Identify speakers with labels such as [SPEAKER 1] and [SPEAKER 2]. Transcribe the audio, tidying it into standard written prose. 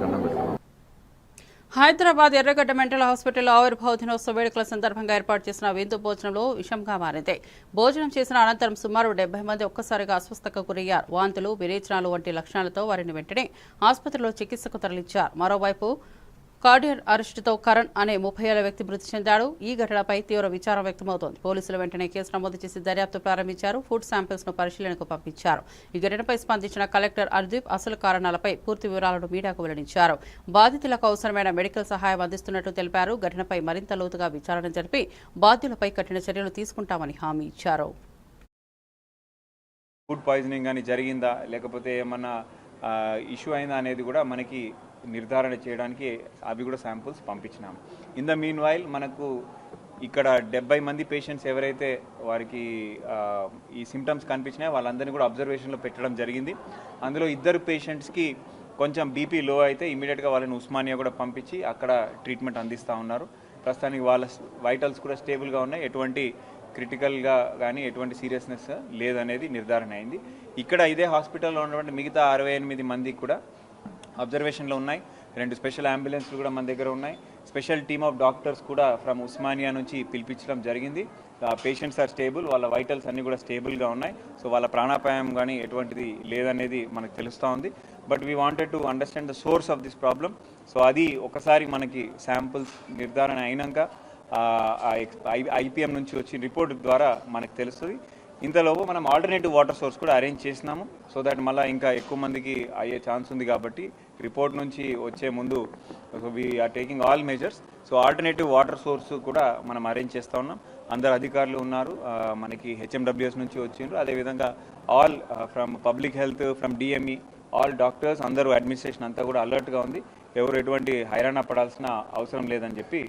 [SPEAKER 1] దండం పెట్టుకున్నాం.
[SPEAKER 2] హైదరాబాద్ ఎర్రగడ్డ మెంటల్ హాస్పిటల్లో ఆవిర్భావ దినోత్సవ వేడుకల సందర్భంగా ఏర్పాటు చేసిన విందు భోజనంలో విషంగా మారింది. భోజనం చేసిన అనంతరం సుమారు 70 మంది ఒక్కసారిగా అస్వస్థతకు గురయ్యారు. వాంతులు, విరేచనాలు వంటి లక్షణాలతో వారిని వెంటనే ఆసుపత్రిలో చికిత్సకు తరలించారు. మరోవైపు కార్డియర్ అరెస్టుతో కరణ్ అనే 30 ఏళ్ల వ్యక్తి మృతి చెందాడు. ఈ ఘటనపై తీవ్ర విచారం వ్యక్తమవుతోంది. పోలీసులు వెంటనే కేసు నమోదు చేసి దర్యాప్తు ప్రారంభించారు. ఫుడ్ శాంపిల్స్ ను పరిశీలనకు పంపించారు. ఈ ఘటనపై స్పందించిన కలెక్టర్ అర్దీప్ అసలు కారణాలపై పూర్తి వివరాలను మీడియాకు వెల్లడించారు. బాధితులకు అవసరమైన మెడికల్ సహాయం అందిస్తున్నట్టు తెలిపారు. ఘటనపై మరింత లోతుగా విచారణ జరిపి బాధ్యులపై కఠిన చర్యలు తీసుకుంటామని హామీ ఇచ్చారు.
[SPEAKER 3] ఫుడ్ పాయిజనింగ్ కానీ జరిగిందా లేకపోతే ఏమన్నా ఇష్యూ అయిందా అనేది కూడా మనకి నిర్ధారణ చేయడానికి అవి కూడా శాంపుల్స్ పంపించినాము. ఇన్ ద మీన్ వైల్ మనకు ఇక్కడ 70 మంది పేషెంట్స్ ఎవరైతే వారికి ఈ సిమ్టమ్స్ కనిపించినాయో వాళ్ళందరినీ కూడా అబ్జర్వేషన్లో పెట్టడం జరిగింది. అందులో 2 పేషెంట్స్కి కొంచెం బీపీ లో అయితే ఇమీడియట్గా వాళ్ళని ఉస్మానియా కూడా పంపించి అక్కడ ట్రీట్మెంట్ అందిస్తూ ఉన్నారు. ప్రస్తుతానికి వాళ్ళ వైటల్స్ కూడా స్టేబుల్గా ఉన్నాయి. ఎటువంటి క్రిటికల్గా కానీ ఎటువంటి సీరియస్నెస్ లేదనేది నిర్ధారణ అయింది. ఇక్కడ ఇదే హాస్పిటల్లో ఉన్నటువంటి మిగతా 68 మందికి కూడా అబ్జర్వేషన్లో ఉన్నాయి. 2 స్పెషల్ అంబులెన్స్లు కూడా మన దగ్గర ఉన్నాయి. స్పెషల్ టీమ్ ఆఫ్ డాక్టర్స్ కూడా ఫ్రమ్ ఉస్మానియా నుంచి పిలిపించడం జరిగింది. పేషెంట్స్ ఆర్ స్టేబుల్, వాళ్ళ వైటల్స్ అన్నీ కూడా స్టేబుల్గా ఉన్నాయి. సో వాళ్ళ ప్రాణాపాయం కానీ ఎటువంటిది లేదనేది మనకు తెలుస్తూ ఉంది. But we wanted to understand the source of this problem. So అది ఒకసారి మనకి శాంపుల్స్ నిర్ధారణ అయినాక ఐపీఎం నుంచి వచ్చిన రిపోర్ట్ ద్వారా మనకు తెలుస్తుంది. ఇంతలోపు మనం ఆల్టర్నేటివ్ వాటర్ సోర్స్ కూడా అరేంజ్ చేసినాము. సో దట్ మళ్ళీ ఇంకా ఎక్కువ మందికి అయ్యే ఛాన్స్ ఉంది కాబట్టి రిపోర్ట్ నుంచి వచ్చే ముందు we're taking all measures. So alternative water source కూడా మనం అరేంజ్ చేస్తూ ఉన్నాం. అందరు అధికారులు ఉన్నారు, మనకి హెచ్ఎండబ్ల్యూఎస్ నుంచి వచ్చిండ్రు. అదేవిధంగా all from public health, from DME, all doctors, అందరూ అడ్మినిస్ట్రేషన్ అంతా కూడా అలర్ట్గా ఉంది. ఎవరు ఎటువంటి హైరాణ పడాల్సిన అవసరం లేదని చెప్పి